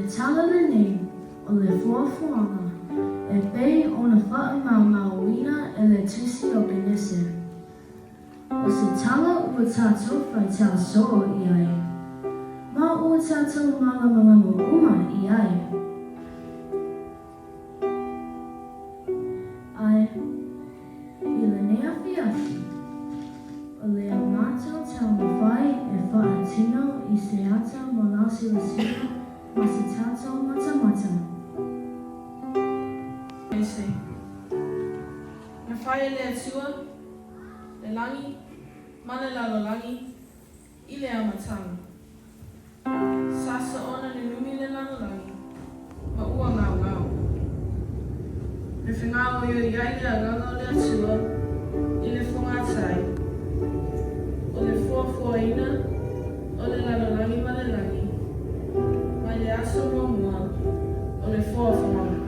talana nei o le fuafuanga e pei ona whaamauina e le tusi o Penese. O se tala ua tātou whai tā soo i ai. Ma ua tātou malamalama uma i ai. Ai, i le neawhiawhi, o lea mātou tau mawhai e whaatino i se ata mo lasi la sira ma se tātou mata-mata. Ese. Na whai le atua, le langi, mana lalo langi, i le amatanga. Sasa ona le numi le lalo langi, ma ua ngau ngau. Le whengao yo iai le aganga le atua, i le whangatai. O le fuafuaina, o le lalo langi ma le langi, mai le aso mua, o le fuafuanga.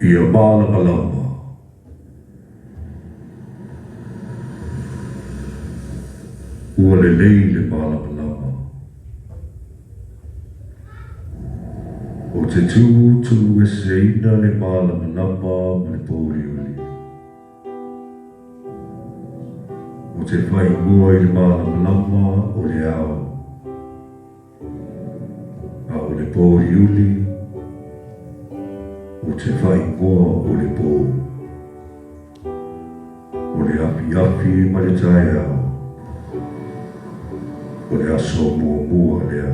Ia malamalama. Ua lelei le malamalama. O te tū e seina le malamalama ma le pōriuli. O te whai mua i le malamalama o le ao. A o le pōriuli. O te whai mua o le pō. O le api ma le tae ao. O le aso mua lea.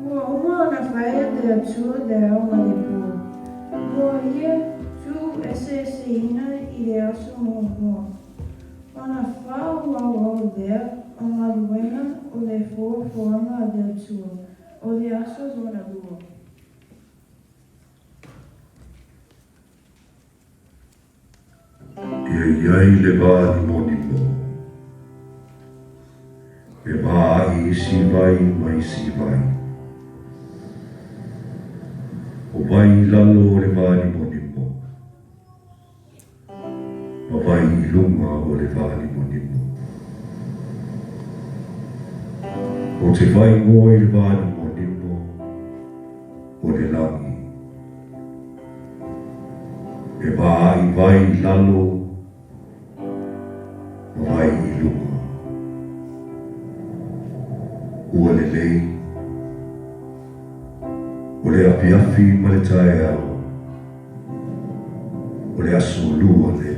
Ua uma na whaia te atua te aonga le pō. Ua ia tu ese i le aso mua. Ana whao au dea o ngā luenga o le fōanga a le atua o le aso zona lua. Ia iai le vāni moni mo. E vāi isi vai mai si vai. O vai lalo o le vāni moni mo. Ma vai I lunga o le vāni moni mo. O te vai mo I le vāni moni mo. O le langi. E vai lalo ma vai I lunga. Ua le lei. O le api ma le tae ao. O le aso lua le lei.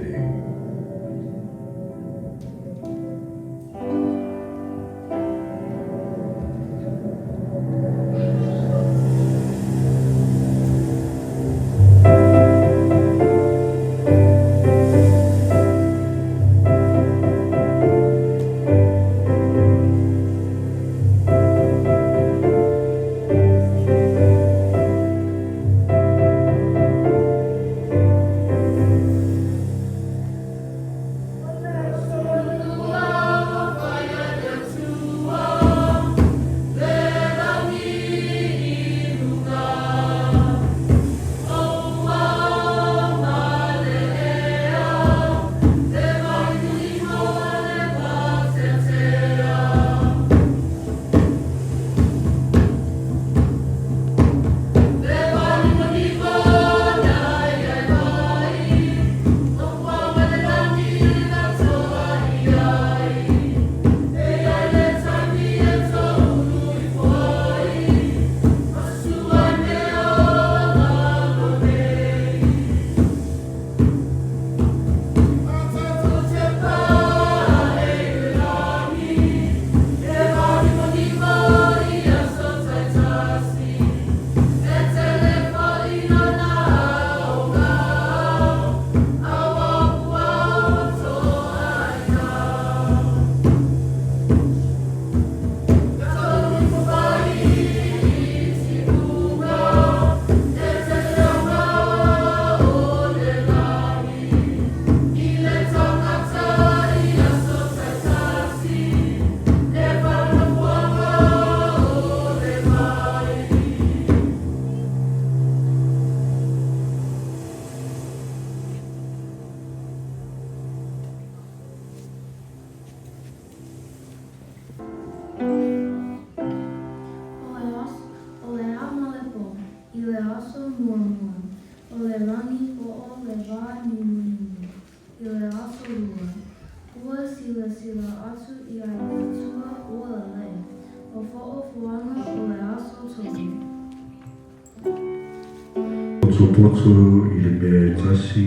Potu I le mea tasi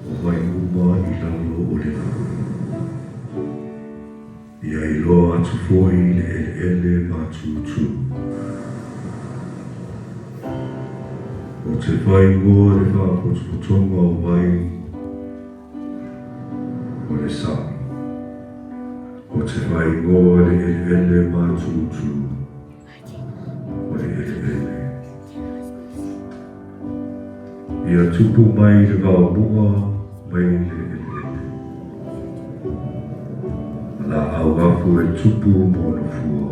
o vai uma I lalo o le nā. Ia I loa atu foi le ele mātutu. O te vai ngoa le whāpotupotonga o vai o le sami. O te vai ngoa le ele mātutu o le ele. Ia tupu mai le wao bunga mai le ele. La au afu e tupu mo na fua.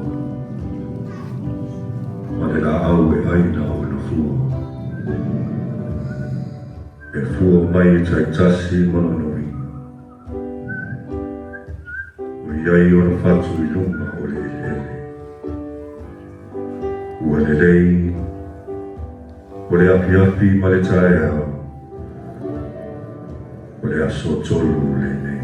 Ma le la au e aina o na fua. E fua mai e taitasi mana na winga. O iai o na fatu I lunga o le ele. Ua le lei o le api ma le tae au, o le aso tolu le nei.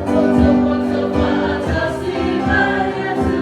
Potu potu mana tasi mai atu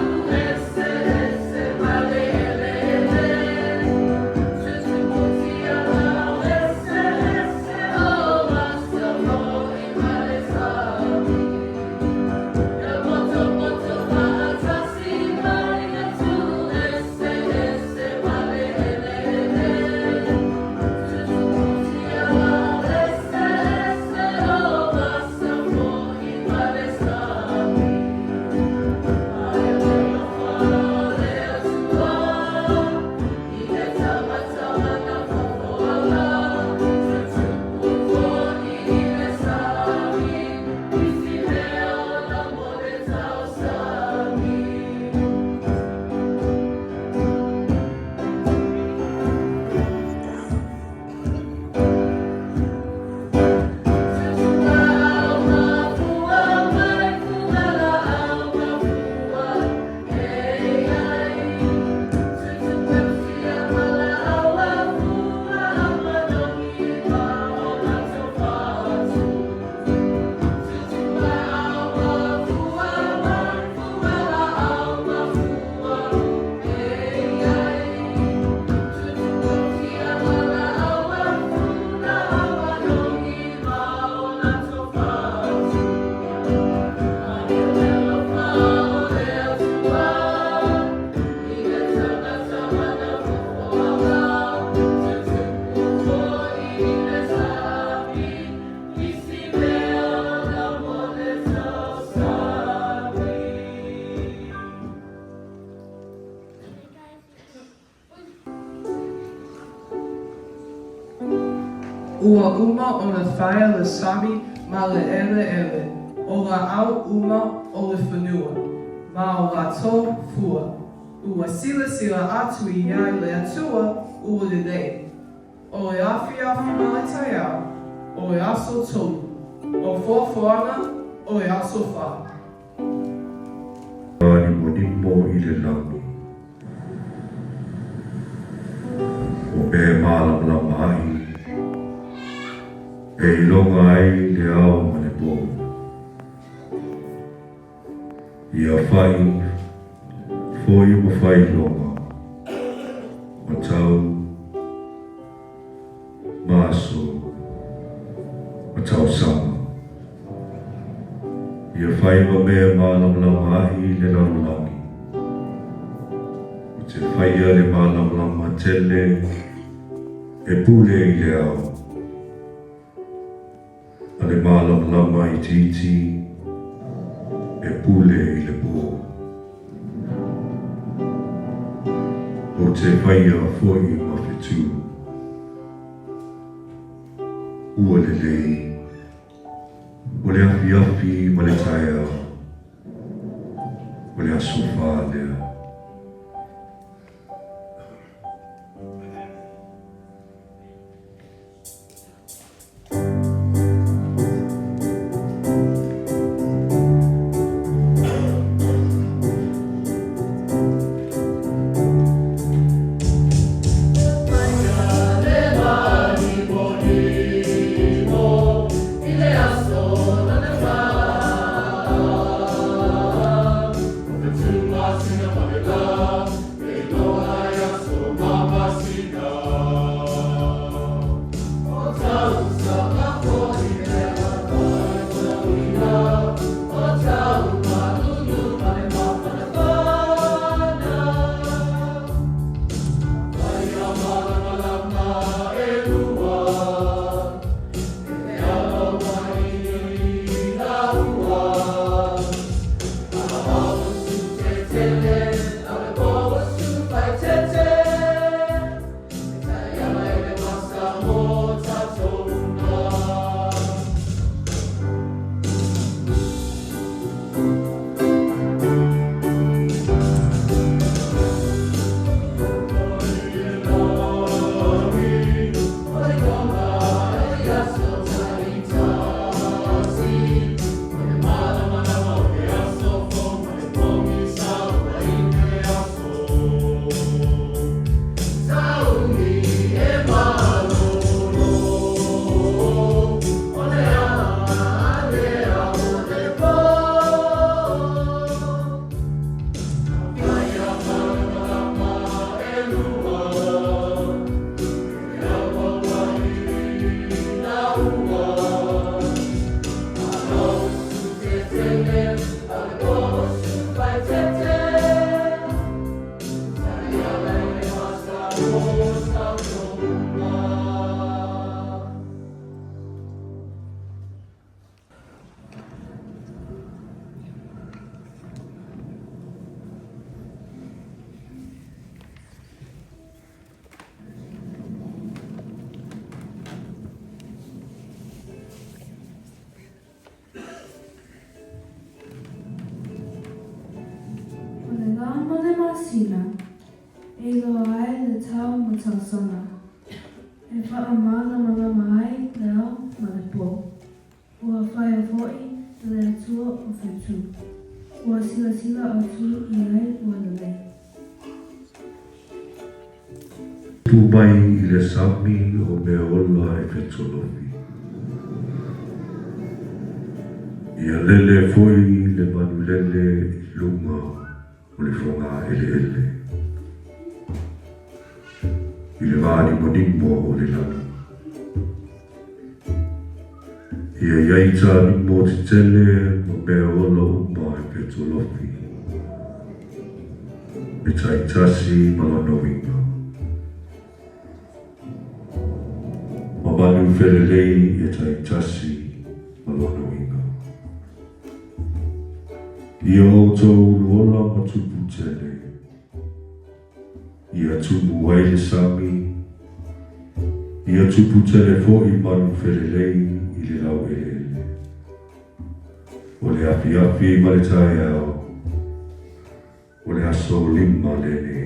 Ua uma o le whaia le sami ma le ele. O la au uma o le whanua. Ma o la tō fua. Ua sila atu I iai le atua ua le nei. O le awhi ma le taiao. O le aso tolu. O fuafuanga o le aso wha. Ani monimo I le langi. O me malamlama ai. E ilonga ai le ao ma le pō. Ia whai, foi uma whai longa. Ma tau, maso, ma tau sama. Ia whai ma mea malamlama ai le larulangi. I te whaia le malamlama tele, e pule I le ao. A le malamlama I titi, e pule I le pō. O te whaia foi ma whetū. Ua le lei, o le awhi ma le taia, o le aso whālea. Sina, e loa ai le tau ma tau sona. E wha mana mai leo ma le pō. Ua whai a fōi le atua o whetū. Ua sila atu I ai ua le lei. Tupai I le sami o me ola e whetolofi. Ia lele foi le manulele lunga o le whonga ele. I le vāni monimo o le lanu. Ia iai tā nimo te tele mo mea ola uma e petolofi. E tai tasi malanoinga. Ma manu whelelei e tai tasi malanoinga. Ia o tau uola ma tupu tele. Ia tumu wai le sami. Ia tupu tele fo'i manu whelelei I le lau ele. O le afi afi ma le tae ao. O le aso lima le ne.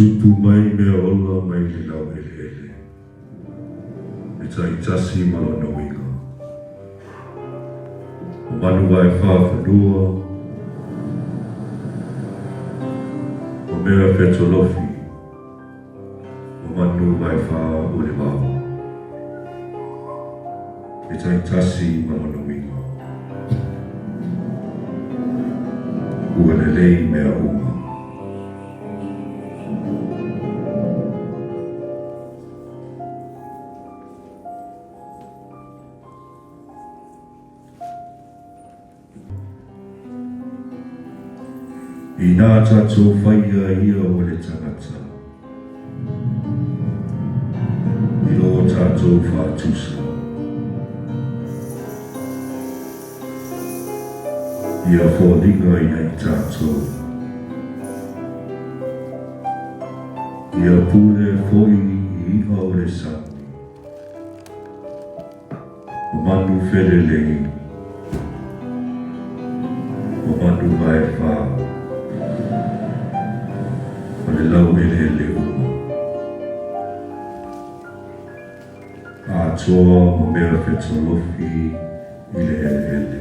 Tupu mai mea ola mai le lau ele ele. E tai tasi malona winga. O manu vai whawhanua. O mea whetolofi. O manu vai wha ure wau. E tai tasi malona winga. Ua lelei mea uma. I nā tātou whaia ia o le tangata. I lo tātou whātusa. Ia whōlinga ia I tātou. Ia pūle whoi I iha o le sani. O manu whelelei. O manu vai whā. le lau ele uma. A toa ma mea whetolofi i le ele.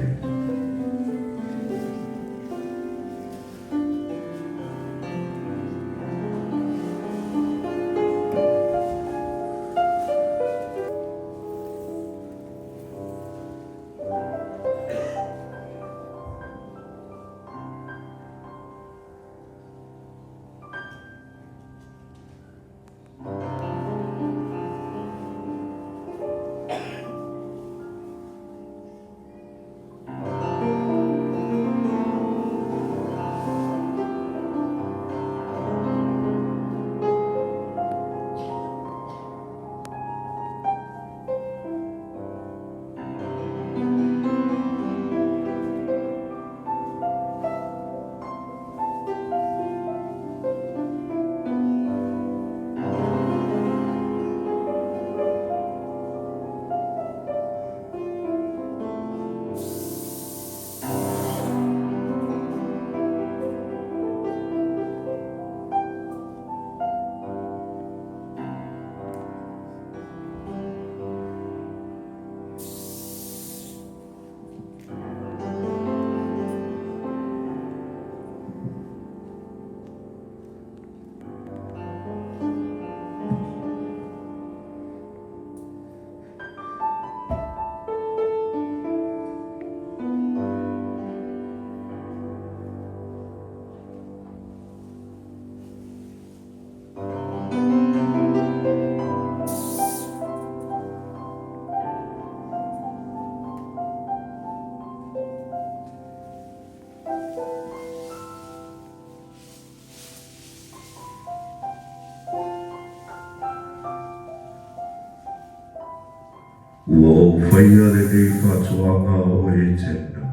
Ua o whaia le ei whātuanga o e tena.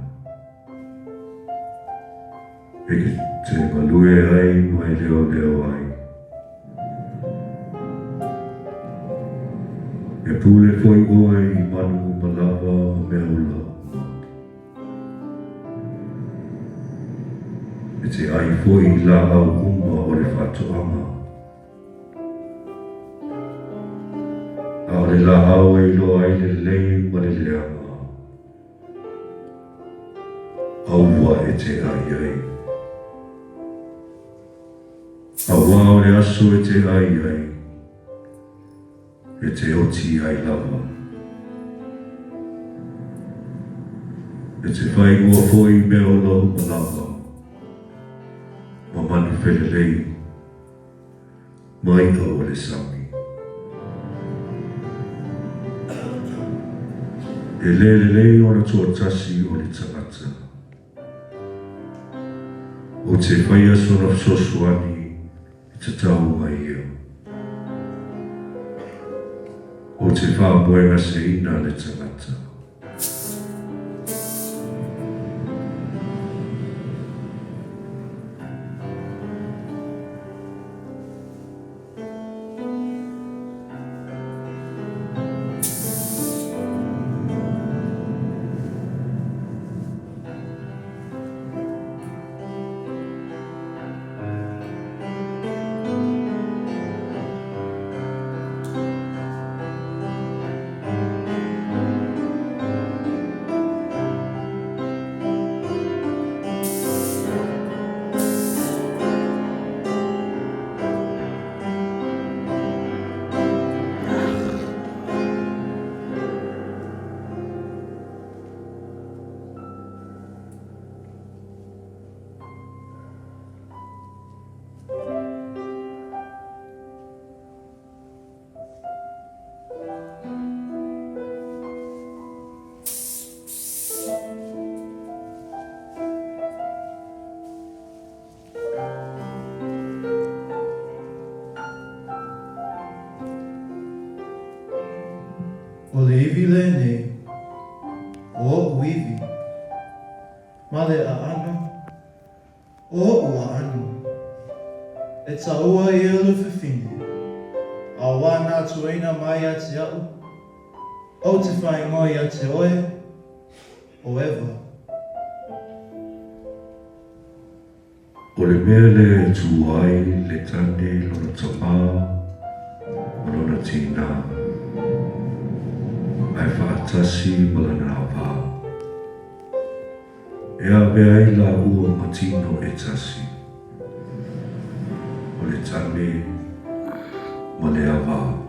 E ke te malue ai mai leo leo ai. E pule foi oe I manu malawa o mea ula. E te ai foi la au uma o le whātuanga. A o le la au e lo ai le lei ma le leanga. Aua e te ai ai. Aua o le aso e te ai ai. E te oti ai lava. E te whai ua foi mea o lau ma lava. Ma manu whele lei. Mai o le sami. E le o na tuatasi o le tangata. O te whaia sona sosuani I te tau mai eo. O te whaamoenga se ina le tangata. O le iwi le nei, o o iwi, ma le a ano, o o a ano. E taua I elu whiwhine, a wana Toeaina mai a te au, o te whaingoi a te oe, o ewa. O le mea le tuai le tane lona tapa ma lona Tinā. Ai whaatasi ma lana awā. E awea i la ua matino e tasi. O le tane ma le awā.